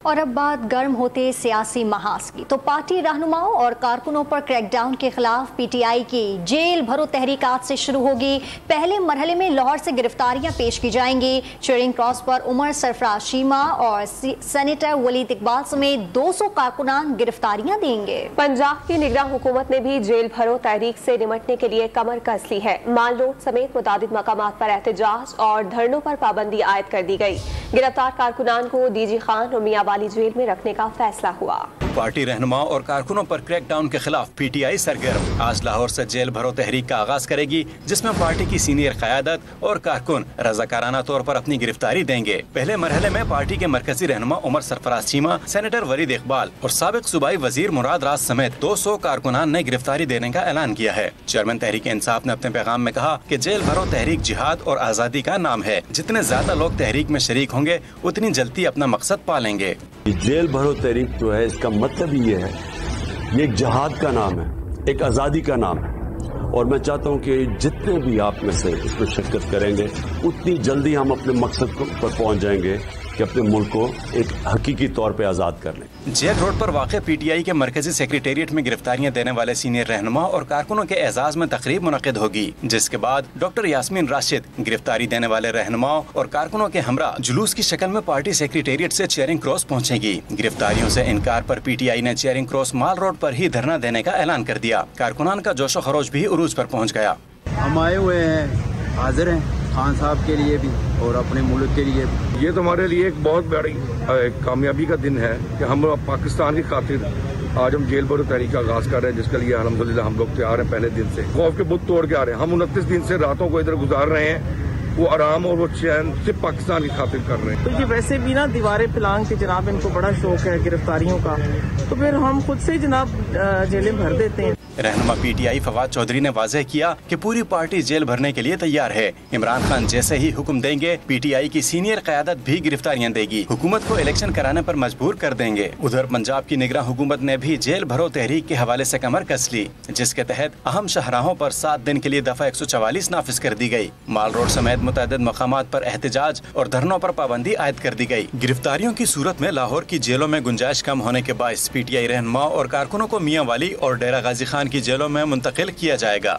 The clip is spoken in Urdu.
اور اب بات گرم ہوتے سیاسی محاذ کی تو پارٹی رہنماؤں اور کارکنوں پر کریک ڈاؤن کے خلاف پی ٹی آئی کی جیل بھرو تحریکات سے شروع ہوگی۔ پہلے مرحلے میں لاہور سے گرفتاریاں پیش کی جائیں گی۔ چیئرنگ کراس پر عمر سرفراز چیمہ اور سینیٹر ولید اقبال سمیت 200 کارکنان گرفتاریاں دیں گے۔ پنجاب کی نگراں حکومت نے بھی جیل بھرو تحریک سے نمٹنے کے لیے کمر کس لی ہے۔ مال روڈ سمیت متعدد مقامات پر احتجاج اور دھرنوں پر پابندی عائد کر دی گئی۔ گرفتار کارکنان کو ڈی جی خان اور میاں والی جیل میں رکھنے کا فیصلہ ہوا۔ پارٹی رہنماؤں اور کارکنوں پر کریک ڈاؤن کے خلاف پی ٹی آئی سرگرم۔ آج لاہور سے جیل بھرو تحریک کا آغاز کرے گی، جس میں پارٹی کی سینئر قیادت اور کارکن رضاکارانہ طور پر اپنی گرفتاری دیں گے۔ پہلے مرحلے میں پارٹی کے مرکزی رہنما عمر سرفراز چیمہ، سینیٹر ولید اقبال اور سابق صوبائی وزیر مراد راز سمیت 200 کارکنان نے گرفتاری دینے کا اعلان کیا ہے۔ چیئرمین تحریک انصاف نے اپنے پیغام میں کہا کہ جیل بھرو تحریک جہاد اور آزادی کا نام ہے۔ جتنے زیادہ لوگ تحریک میں شریک ہوں گے اتنی جلدی اپنا مقصد پا لیں گے۔ جیل بھرو تحریک جو ہے اس کا مطلب یہ ہے، یہ ایک جہاد کا نام ہے، ایک آزادی کا نام ہے، اور میں چاہتا ہوں کہ جتنے بھی آپ میں سے اس میں شرکت کریں گے اتنی جلدی ہم اپنے مقصد پر پہنچ جائیں گے کہ اپنے ملک کو ایک حقیقی طور پہ آزاد کر لیں۔ جیل روڈ پر واقع پی ٹی آئی کے مرکزی سیکریٹریٹ میں گرفتاریاں دینے والے سینئر رہنما اور کارکنوں کے اعزاز میں تقریب منعقد ہوگی، جس کے بعد ڈاکٹر یاسمین راشد گرفتاری دینے والے رہنماؤں اور کارکنوں کے ہمراہ جلوس کی شکل میں پارٹی سیکریٹریٹ سے چیئرنگ کراس پہنچے گی۔ گرفتاریوں سے انکار پر پی ٹی آئی نے چیئرنگ کراس مال روڈ پر ہی دھرنا دینے کا اعلان کر دیا۔ کارکنان کا جوش و خروش بھی عروج پر پہنچ گیا۔ ہم آئے ہوئے ہیں، حاضر ہیں خان صاحب کے لیے بھی اور اپنے ملک کے لیے بھی۔ یہ تو ہمارے لیے ایک بہت بڑی کامیابی کا دن ہے کہ ہم پاکستان کی خاطر آج ہم جیل بھرو تحریک کا آغاز کر رہے ہیں، جس کے لیے الحمدللہ ہم لوگ تیار ہیں پہلے دن سے۔ خوف کے بت توڑ کے آ رہے ہیں، ہم 29 دن سے راتوں کو ادھر گزار رہے ہیں، وہ آرام اور وہ چین صرف پاکستان کی خاطر کر رہے ہیں۔ تو یہ ویسے بھی نا دیواریں پلانگ کے جناب ان کو بڑا شوق ہے گرفتاریوں کا، تو پھر ہم خود سے جناب جیلیں بھر دیتے ہیں۔ رہنما P T I Fawad Chaudhry نے واضح کیا کہ پوری پارٹی جیل بھرنے کے لیے تیار ہے۔ عمران خان جیسے ہی حکم دیں گے پی ٹی آئی کی سینئر قیادت بھی گرفتاریاں دے گی، حکومت کو الیکشن کرانے پر مجبور کر دیں گے۔ ادھر پنجاب کی نگراں حکومت نے بھی جیل بھرو تحریک کے حوالے سے کمر کس لی، جس کے تحت اہم شاہراہوں پر 7 دن کے لیے دفعہ 144 نافذ کر دی گئی۔ مال روڈ سمیت متعدد مقامات پر احتجاج اور دھرنوں پر پابندی عائد کر دی گئی۔ گرفتاریوں کی صورت میں لاہور کی جیلوں میں گنجائش کم ہونے کے باعث پی ٹی آئی رہنماؤں اور کارکنوں کو میاں والی اور ڈیرہ غازی خان کی جیلوں میں منتقل کیا جائے گا۔